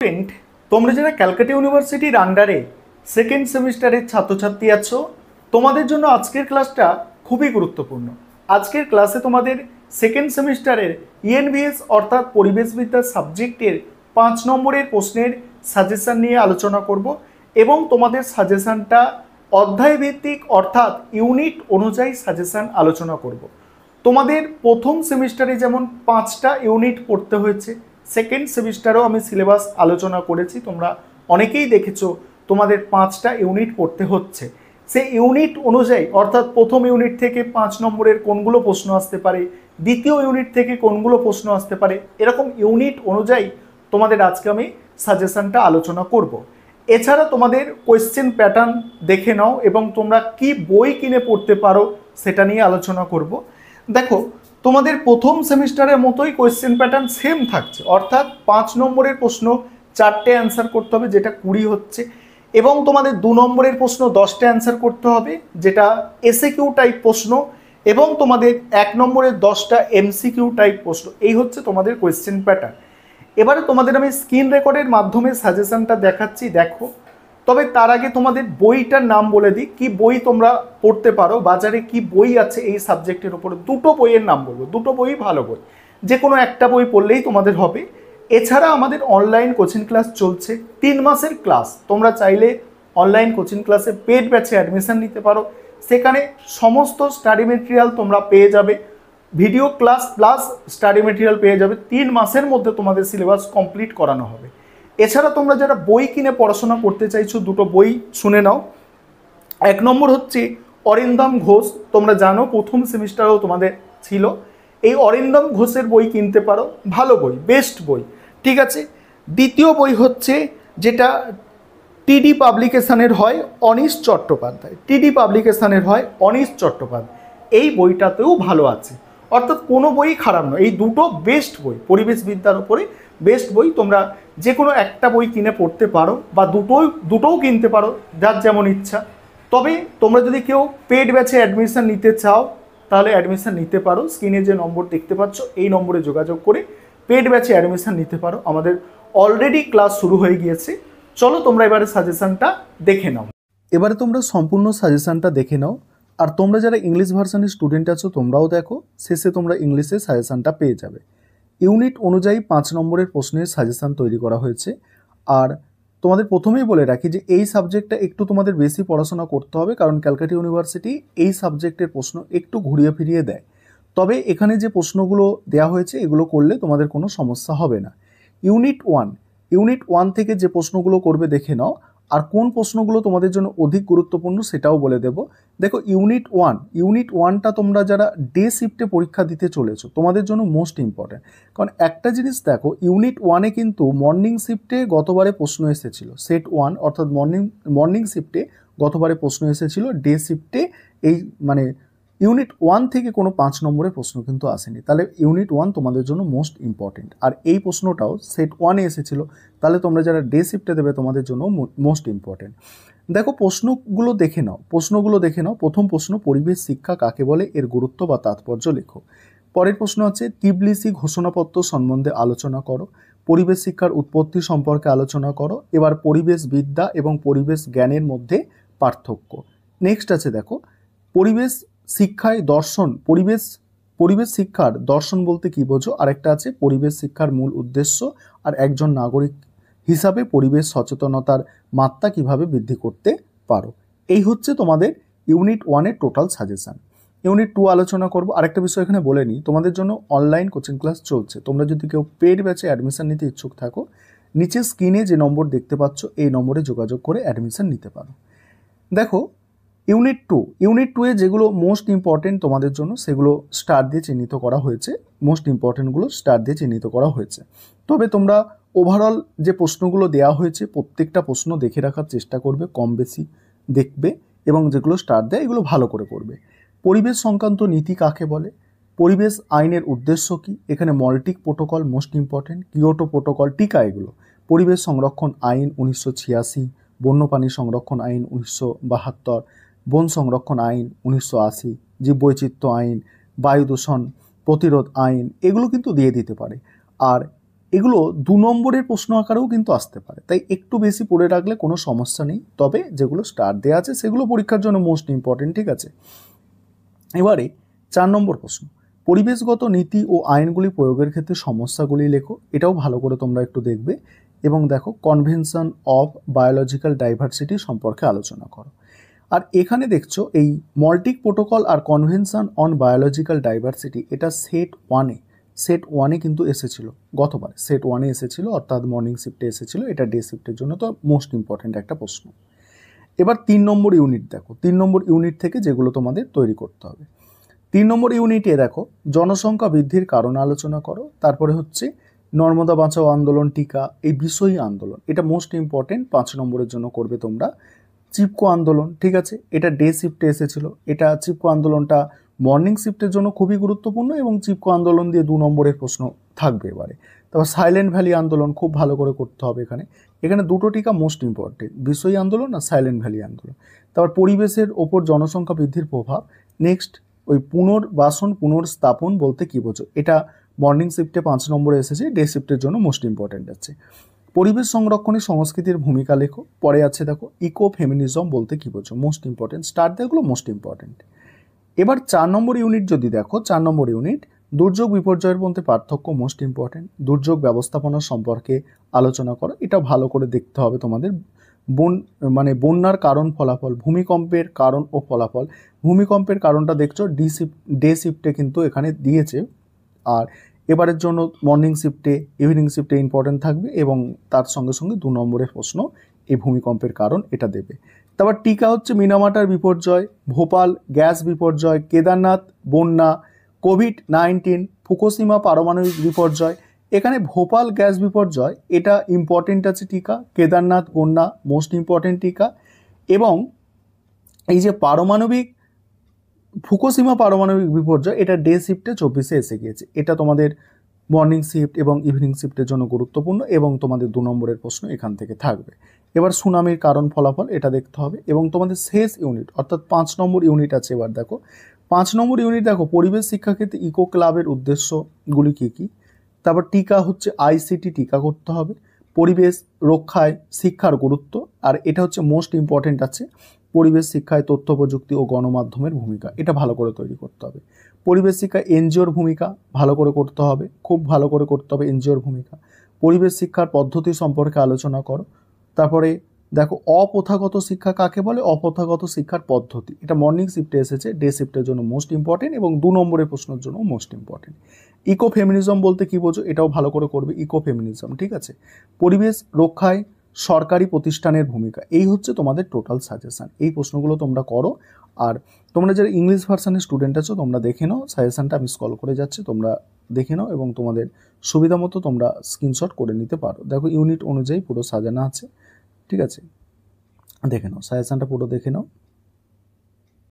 Student, তোমরা যারা ক্যালকাটা ইউনিভার্সিটির আন্ডারে সেকেন্ড সেমিস্টারের ছাত্রছাত্রী আছো, তোমাদের জন্য আজকের ক্লাসটা খুবই গুরুত্বপূর্ণ। আজকের ক্লাসে তোমাদের সেকেন্ড সেমিস্টারের ইএনভিএস অর্থাৎ পরিবেশবিদ্যা সাবজেক্টের 5 নম্বরের প্রশ্নের সাজেশন নিয়ে আলোচনা করব এবং তোমাদের সাজেশনটা অধ্যায় ভিত্তিক অর্থাৎ ইউনিট অনুযায়ী সাজেশন আলোচনা করব। তোমাদের প্রথম সেমিস্টারে যেমন 5টা ইউনিট পড়তে হয়েছে, সেকেন্ড সেমিস্টারেও আমি সিলেবাস আলোচনা করেছি, তোমরা অনেকেই দেখেছো তোমাদের 5টা ইউনিট পড়তে হচ্ছে। সেই ইউনিট অনুযায়ী অর্থাৎ প্রথম ইউনিট থেকে 5 নম্বরের কোনগুলো প্রশ্ন আসতে পারে, দ্বিতীয় ইউনিট থেকে কোনগুলো প্রশ্ন আসতে পারে, এরকম ইউনিট অনুযায়ী তোমাদের আজকে আমি সাজেশনটা আলোচনা করব। এছাড়া তোমাদের কোয়েশ্চেন প্যাটার্ন দেখে নাও এবং তোমরা কি বই কিনে পড়তে পারো সেটা নিয়ে আলোচনা করব। দেখো, তোমাদের প্রথম সেমিস্টারের মতোই কোয়েশ্চেন প্যাটার্ন সেম থাকছে, অর্থাৎ 5 নম্বরের প্রশ্ন 4টে অ্যান্সার করতে হবে, যেটা 20 হচ্ছে, এবং তোমাদের 2 নম্বরের প্রশ্ন 10টে অ্যান্সার করতে হবে, যেটা এসএকিউ টাইপ প্রশ্ন, এবং তোমাদের 1 নম্বরের 10টা এমসিকিউ টাইপ প্রশ্ন। এই হচ্ছে তোমাদের কোয়েশ্চেন প্যাটার্ন। এবারে তোমাদের আমি স্ক্রিন রেকর্ডের মাধ্যমে সাজেশনটা দেখাচ্ছি, দেখো। তবে তার আগে তোমাদের বইটার নাম বলে দিই, কি বই তোমরা পড়তে পারো, বাজারে কি বই আছে এই সাবজেক্টের উপরে। দুটো বইয়ের নাম বলবো, দুটো বই ভালো বই, যে কোনো একটা বই পড়লেই তোমাদের হবে। এছাড়া আমাদের অনলাইন কোচিং ক্লাস চলছে, 3 মাসের ক্লাস। তোমরা চাইলে অনলাইন কোচিং ক্লাসে পেড ব্যাচে অ্যাডমিশন নিতে পারো, সেখানে সমস্ত স্টাডি মেটেরিয়াল তোমরা পেয়ে যাবে, video class plus study material পেয়ে যাবে। 3 মাসের মধ্যে তোমাদের সিলেবাস কমপ্লিট করানো হবে। এছাড়া তোমরা যারা বই কিনে পড়াশোনা করতে চাইছো, দুটো বই শুনে নাও। 1 নম্বর হচ্ছে অরিন্দম ঘোষ, তোমরা জানো প্রথম সেমিস্টারেও তোমাদের ছিল। এই অরিন্দম ঘোষের বই কিনতে পারো, ভালো বই, বেস্ট বই, ঠিক আছে। দ্বিতীয় বই হচ্ছে যেটা টিডি পাবলিকেশনের হয়, অনিশ চট্টোপাধ্যায়, টিডি পাবলিকেশনের হয় অনিশ চট্টোপাধ্যায়। এই বইটাতেও ভালো আছে, অর্থাৎ কোনো বই খারাপ নয়। এই দুটো বেস্ট বই, পরিবেশবিদ্যার উপরে বেস্ট বই। তোমরা যে কোনো একটা বই কিনে পড়তে পারো বা দুটোও কিনতে পারো, যার যেমন ইচ্ছা। তবে তোমরা যদি কেউ পেড ব্যাচে অ্যাডমিশন নিতে চাও তাহলে অ্যাডমিশন নিতে পারো। স্ক্রিনে যে নম্বর দেখতে পাচ্ছ এই নম্বরে যোগাযোগ করে পেড ব্যাচে অ্যাডমিশন নিতে পারো। আমাদের অলরেডি ক্লাস শুরু হয়ে গিয়েছে। চলো তোমরা এবারে সাজেশনটা দেখে নাও। এবারে তোমরা সম্পূর্ণ সাজেশনটা দেখে নাও। আর তোমরা যারা ইংলিশ ভার্সনের স্টুডেন্ট আছো তোমরাও দেখো, শেষে তোমরা ইংলিশে সাজেশনটা পেয়ে যাবে। ইউনিট অনুযায়ী 5 নম্বরের প্রশ্নের সাজেশন তৈরি করা হয়েছে। আর তোমাদের প্রথমেই বলে রাখি যে এই সাবজেক্টটা একটু তোমাদের বেশি পড়াশোনা করতে হবে, কারণ ক্যালকাটা ইউনিভার্সিটি এই সাবজেক্টের প্রশ্ন একটু ঘুরিয়ে ফিরিয়ে দেয়। তবে এখানে যে প্রশ্নগুলো দেওয়া হয়েছে এগুলো করলে তোমাদের কোনো সমস্যা হবে না। ইউনিট 1 থেকে যে প্রশ্নগুলো করবে দেখে নাও, আর কোন প্রশ্নগুলো তোমাদের জন্য অধিক গুরুত্বপূর্ণ সেটাও বলে দেব। দেখো, ইউনিট ওয়ানটা তোমরা যারা ডে শিফটে পরীক্ষা দিতে চলেছো তোমাদের জন্য মোস্ট ইম্পর্ট্যান্ট। কারণ একটা জিনিস দেখো, ইউনিট 1-এ কিন্তু মর্নিং শিফটে গতবারে প্রশ্ন এসেছিল, সেট 1 অর্থাৎ মর্নিং শিফটে গতবারে প্রশ্ন এসেছিল। ডে শিফটে এই মানে ইউনিট 1 থেকে কোনো 5 নম্বরের প্রশ্ন কিন্তু আসেনি। তাহলে ইউনিট 1 তোমাদের জন্য মোস্ট ইম্পর্টেন্ট। আর এই প্রশ্নটাও সেট 1-এ এসেছিল, তাহলে তোমরা যারা ডে শিফটে দেবে তোমাদের জন্য মোস্ট ইম্পর্টেন্ট। দেখো, প্রশ্নগুলো দেখে নাও। প্রথম প্রশ্ন, পরিবেশ শিক্ষা কাকে বলে, এর গুরুত্ব বা তাৎপর্য লেখো। পরের প্রশ্ন হচ্ছে তিবলিসি ঘোষণাপত্র সম্বন্ধে আলোচনা করো। পরিবেশ শিক্ষার উৎপত্তি সম্পর্কে আলোচনা করো। এবার পরিবেশ বিদ্যা এবং পরিবেশ জ্ঞানের মধ্যে পার্থক্য। নেক্সট আছে দেখো, পরিবেশ শিক্ষায় দর্শন, পরিবেশ শিক্ষার দর্শন বলতে কি বোঝো। আরেকটা আছে পরিবেশ শিক্ষার মূল উদ্দেশ্য, আর একজন নাগরিক হিসাবে পরিবেশ সচেতনতার মাত্রা কিভাবে বৃদ্ধি করতে পারো। এই হচ্ছে তোমাদের ইউনিট 1-এর টোটাল সাজেশন। ইউনিট 2 আলোচনা করব। আরেকটা বিষয় এখানে বলে নিই, তোমাদের জন্য অনলাইন কোচিং ক্লাস চলছে। তোমরা যদি কেউ পেড ব্যাচে অ্যাডমিশন নিতে ইচ্ছুক থাকো, নিচে স্ক্রিনে যে নম্বর দেখতে পাচ্ছ এই নম্বরে যোগাযোগ করে অ্যাডমিশন নিতে পারো। দেখো, ইউনিট 2-এ যেগুলো মোস্ট ইম্পর্টেন্ট তোমাদের জন্য সেগুলো স্টার দিয়ে চিহ্নিত করা হয়েছে, মোস্ট ইম্পর্টেন্টগুলো স্টার দিয়ে চিহ্নিত করা হয়েছে। তবে তোমরা ওভারঅল যে প্রশ্নগুলো দেওয়া হয়েছে প্রত্যেকটা প্রশ্ন দেখে রাখার চেষ্টা করবে, কম বেশি দেখবে, এবং যেগুলো স্টার দেয় এগুলো ভালো করে করবে। পরিবেশ সংক্রান্ত নীতি কাকে বলে, পরিবেশ আইনের উদ্দেশ্য কি, এখানে মল্টিক protocol most important, Kyoto protocol, টিকা এগুলো। পরিবেশ সংরক্ষণ আইন 1986, বন্যপ্রাণী সংরক্ষণ আইন 1972, বন সংরক্ষণ আইন 1980, জীববৈচিত্র্য আইন, বায়ু দূষণ প্রতিরোধ আইন, এগুলো কিন্তু দিয়ে দিতে পারে। আর এগুলো 2 নম্বরের প্রশ্ন আকারেও কিন্তু আসতে পারে, তাই একটু বেশি পড়ে রাখলে কোনো সমস্যা নেই। তবে যেগুলো স্টার দেওয়া আছে সেগুলো পরীক্ষার জন্য মোস্ট ইম্পর্টেন্ট, ঠিক আছে। এবারে 4 নম্বর প্রশ্ন, পরিবেশগত নীতি ও আইনগুলি প্রয়োগের ক্ষেত্রে সমস্যাগুলি লেখো। এটাও ভালো করে তোমরা একটু দেখবে এবং দেখো কনভেনশন অফ বায়োলজিক্যাল ডাইভার্সিটি সম্পর্কে আলোচনা করো। আর এখানে দেখছো এই মল্টিক প্রোটোকল আর কনভেনশন অন বায়োলজিক্যাল ডাইভার্সিটি, এটা সেট ওয়ানে কিন্তু এসেছিল গতবার, সেট ওয়ানে এসেছিল, অর্থাৎ মর্নিং শিফটে এসেছিল। এটা ডে শিফটের জন্য তো মোস্ট ইম্পর্টেন্ট একটা প্রশ্ন। এবার 3 নম্বর ইউনিট দেখো, 3 নম্বর ইউনিট থেকে যেগুলো তোমাদের তৈরি করতে হবে। 3 নম্বর ইউনিটে দেখো জনসংখ্যা বৃদ্ধির কারণ আলোচনা করো। তারপরে হচ্ছে নর্মদা বাঁচাও আন্দোলন, টিকা, এই বিষয়ী আন্দোলন, এটা মোস্ট ইম্পর্টেন্ট 5 নম্বরের জন্য করবে তোমরা। চিপকো আন্দোলন, ঠিক আছে, এটা ডে শিফটে এসেছিল। এটা চিপকো আন্দোলনটা মর্নিং শিফটের জন্য খুবই গুরুত্বপূর্ণ এবং চিপকো আন্দোলন দিয়ে 2 নম্বরের প্রশ্ন থাকবে এবারে। তারপর সাইলেন্ট ভ্যালি আন্দোলন খুব ভালো করে করতে হবে এখানে। এখানে দুটো টিকা মোস্ট ইম্পর্টেন্ট, বিষয়ী আন্দোলন আর সাইলেন্ট ভ্যালি আন্দোলন। তারপর পরিবেশের ওপর জনসংখ্যা বৃদ্ধির প্রভাব। নেক্সট ওই পুনর্বাসন পুনর্স্থাপন বলতে কী বোঝো, এটা মর্নিং শিফটে 5 নম্বরে এসেছে, ডে শিফটের জন্য মোস্ট ইম্পর্টেন্ট আছে। পরিবেশ সংরক্ষণে সংস্কৃতির ভূমিকা লেখো। পরে আছে দেখো ইকো ফেমিনিজম বলতে কী বোঝো, মোস্ট ইম্পর্টেন্ট, স্টার দেগুলো মোস্ট ইম্পর্টেন্ট। এবার 4 নম্বর ইউনিট যদি দেখো, 4 নম্বর ইউনিট দুর্যোগ বিপর্যয়ের মধ্যে পার্থক্য, মোস্ট ইম্পর্টেন্ট। দুর্যোগ ব্যবস্থাপনা সম্পর্কে আলোচনা করো, এটা ভালো করে দেখতে হবে তোমাদের। বন্যার কারণ ফলাফল, ভূমিকম্পের কারণ ও ফলাফল। ভূমিকম্পের কারণটা দেখছো ডে শিফটে কিন্তু এখানে দিয়েছে, আর এবারের জন্য মর্নিং শিফটে ইভিনিং শিফটে ইম্পর্টেন্ট থাকবে এবং তার সঙ্গে সঙ্গে 2 নম্বরের প্রশ্ন এই ভূমিকম্পের কারণ এটা দেবে। তারপর টিকা হচ্ছে মিনামাটার বিপর্যয়, ভোপাল গ্যাস বিপর্যয়, কেদারনাথ বন্যা, কোভিড-19, ফুকুশিমা পারমাণবিক বিপর্যয়। এখানে ভোপাল গ্যাস বিপর্যয় এটা ইম্পর্টেন্ট আছে টিকা, কেদারনাথ বন্যা মোস্ট ইম্পর্টেন্ট টিকা, এবং এই যে ফুকুশিমা পারমাণবিক বিপর্যয় এটা ডে শিফটে 24-এ এসে গিয়েছে। এটা তোমাদের মর্নিং শিফট এবং ইভিনিং শিফটের জন্য গুরুত্বপূর্ণ এবং তোমাদের 2 নম্বরের প্রশ্ন এখান থেকে থাকবে। এবার সুনামির কারণ ফলাফল এটা দেখতে হবে এবং তোমাদের শেষ ইউনিট অর্থাৎ 5 নম্বর ইউনিট আছে। এবার দেখো 5 নম্বর ইউনিট দেখো পরিবেশ শিক্ষাক্ষেত্রে ইকো ক্লাবের উদ্দেশ্যগুলি কী কী। তারপর টিকা হচ্ছে আইসিটি টিকা করতে হবে, পরিবেশ রক্ষায় শিক্ষার গুরুত্ব, আর এটা হচ্ছে মোস্ট ইম্পর্টেন্ট আছে পরিবেশ শিক্ষায় তথ্য প্রযুক্তি ও গণমাধ্যমের ভূমিকা, এটা ভালো করে তৈরি করতে হবে। পরিবেশ শিক্ষায় এনজিওর ভূমিকা ভালো করে করতে হবে, খুব ভালো করে করতে হবে এনজিওর ভূমিকা। পরিবেশ শিক্ষার পদ্ধতি সম্পর্কে আলোচনা করো। তারপরে দেখো অপ্রথাগত শিক্ষা কাকে বলে, অপ্রথাগত শিক্ষার পদ্ধতি, এটা মর্নিং শিফটে এসেছে, ডে শিফটের জন্য মোস্ট ইম্পর্টেন্ট এবং 2 নম্বরের প্রশ্নের জন্য মোস্ট ইম্পর্টেন্ট। ইকো ফেমিনিজম বলতে কী বোঝো, এটাও ভালো করে করবে ইকো ফেমিনিজম, ঠিক আছে। পরিবেশ রক্ষায় সরকারি প্রতিষ্ঠানের ভূমিকা, এই হচ্ছে তোমাদের টোটাল সাজেশান। এই প্রশ্নগুলো তোমরা করো, আর তোমরা যারা ইংলিশ ভার্সানের স্টুডেন্ট আছো তোমরা দেখে নাও, সাজেশানটা আমি স্ক্রল করে যাচ্ছি, তোমরা দেখে নাও এবং তোমাদের সুবিধা মতো তোমরা স্ক্রিনশট করে নিতে পারো। দেখো ইউনিট অনুযায়ী পুরো সাজানো আছে, ঠিক আছে, দেখে নাও সাজেশানটা পুরো দেখে নাও।